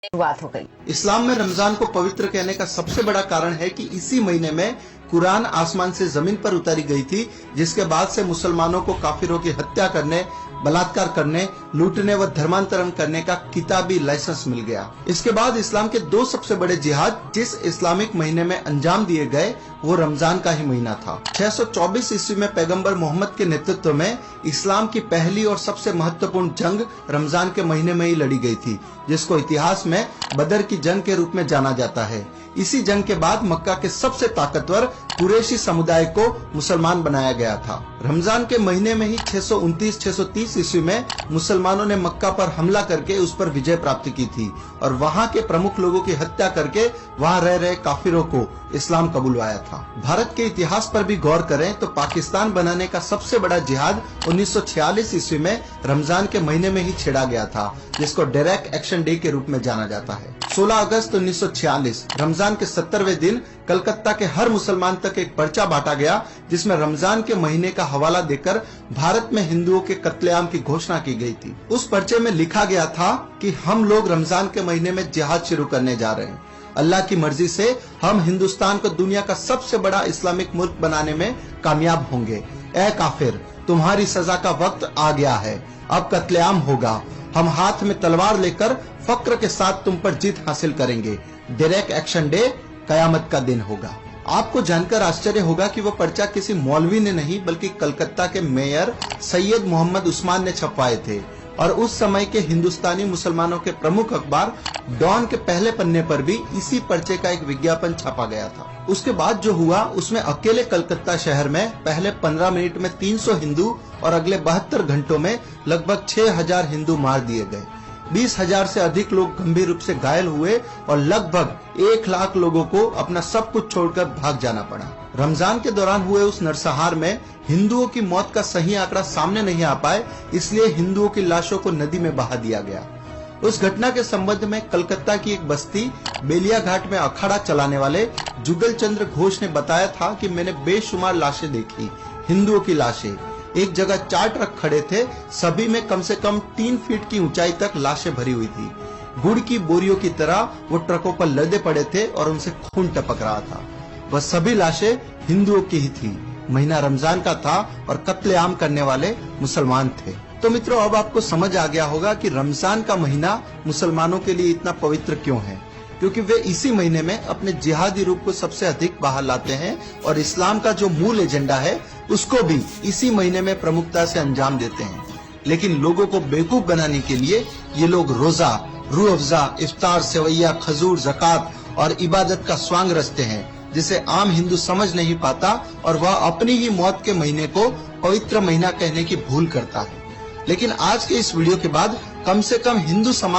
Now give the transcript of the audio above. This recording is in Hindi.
शुरुआत हो गई। इस्लाम में रमजान को पवित्र कहने का सबसे बड़ा कारण है कि इसी महीने में कुरान आसमान से जमीन पर उतारी गई थी, जिसके बाद से मुसलमानों को काफिरों की हत्या करने, बलात्कार करने, लूटने व धर्मांतरण करने का किताबी लाइसेंस मिल गया। इसके बाद इस्लाम के दो सबसे बड़े जिहाद जिस इस्लामिक महीने में अंजाम दिए गए वो रमजान का ही महीना था। 624 ईस्वी में पैगंबर मोहम्मद के नेतृत्व में इस्लाम की पहली और सबसे महत्वपूर्ण जंग रमजान के महीने में ही लड़ी गई थी, जिसको इतिहास में बदर की जंग के रूप में जाना जाता है। इसी जंग के बाद मक्का के सबसे ताकतवर कुरैशी समुदाय को मुसलमान बनाया गया था। रमजान के महीने में ही 629-630 ईस्वी में मुसलमानों ने मक्का पर हमला करके उस पर विजय प्राप्त की थी और वहां के प्रमुख लोगों की हत्या करके वहां रह रहे काफिरों को इस्लाम कबूलवाया था। भारत के इतिहास पर भी गौर करें तो पाकिस्तान बनाने का सबसे बड़ा जिहाद 1946 ईस्वी में रमजान के महीने में ही छेड़ा गया था, जिसको डायरेक्ट एक्शन डे के रूप में जाना जाता है। 16 अगस्त 1946 रमजान के 70वें दिन कलकत्ता के हर मुसलमान तक एक पर्चा बांटा गया, जिसमें रमजान के महीने का हवाला देकर भारत में हिंदुओं के कत्लेआम की घोषणा की गई थी। उस पर्चे में लिखा गया था कि हम लोग रमजान के महीने में जिहाद शुरू करने जा रहे हैं। अल्लाह की मर्जी से हम हिंदुस्तान को दुनिया का सबसे बड़ा इस्लामिक मुल्क बनाने में कामयाब होंगे। ए काफिर, तुम्हारी सजा का वक्त आ गया है, अब कत्लेआम होगा। हम हाथ में तलवार लेकर फक्र के साथ तुम पर जीत हासिल करेंगे। डायरेक्ट एक्शन डे कयामत का दिन होगा। आपको जानकर आश्चर्य होगा कि वो पर्चा किसी मौलवी ने नहीं बल्कि कलकत्ता के मेयर सैयद मोहम्मद उस्मान ने छपवाए थे और उस समय के हिंदुस्तानी मुसलमानों के प्रमुख अखबार डॉन के पहले पन्ने पर भी इसी पर्चे का एक विज्ञापन छापा गया था। उसके बाद जो हुआ उसमें अकेले कलकत्ता शहर में पहले 15 मिनट में 300 हिंदू और अगले 72 घंटों में लगभग 6000 हिंदू मार दिए गए। 20,000 से अधिक लोग गंभीर रूप से घायल हुए और लगभग 1 लाख लोगों को अपना सब कुछ छोड़कर भाग जाना पड़ा। रमजान के दौरान हुए उस नरसंहार में हिंदुओं की मौत का सही आंकड़ा सामने नहीं आ पाए, इसलिए हिंदुओं की लाशों को नदी में बहा दिया गया। उस घटना के संबंध में कलकत्ता की एक बस्ती बेलिया घाट में अखाड़ा चलाने वाले जुगल चंद्र घोष ने बताया था कि मैंने बेशुमार लाशें देखी। हिंदुओं की लाशें एक जगह 4 ट्रक खड़े थे, सभी में कम से कम 3 फीट की ऊंचाई तक लाशें भरी हुई थी। गुड़ की बोरियों की तरह वो ट्रकों पर लदे पड़े थे और उनसे खून टपक रहा था। वह सभी लाशें हिंदुओं की ही थी। महीना रमजान का था और कत्लेआम करने वाले मुसलमान थे। तो मित्रों, अब आपको समझ आ गया होगा कि रमजान का महीना मुसलमानों के लिए इतना पवित्र क्यों है, क्योंकि वे इसी महीने में अपने जिहादी रूप को सबसे अधिक बाहर लाते हैं और इस्लाम का जो मूल एजेंडा है उसको भी इसी महीने में प्रमुखता से अंजाम देते हैं। लेकिन लोगों को बेवकूफ बनाने के लिए ये लोग रोजा, रूह अफ़ज़ा, इफ्तार, सेवैया, खजूर, ज़कात और इबादत का स्वांग रचते हैं, जिसे आम हिंदू समझ नहीं पाता और वह अपनी ही मौत के महीने को पवित्र महीना कहने की भूल करता है। लेकिन आज के इस वीडियो के बाद कम से कम हिंदू समाज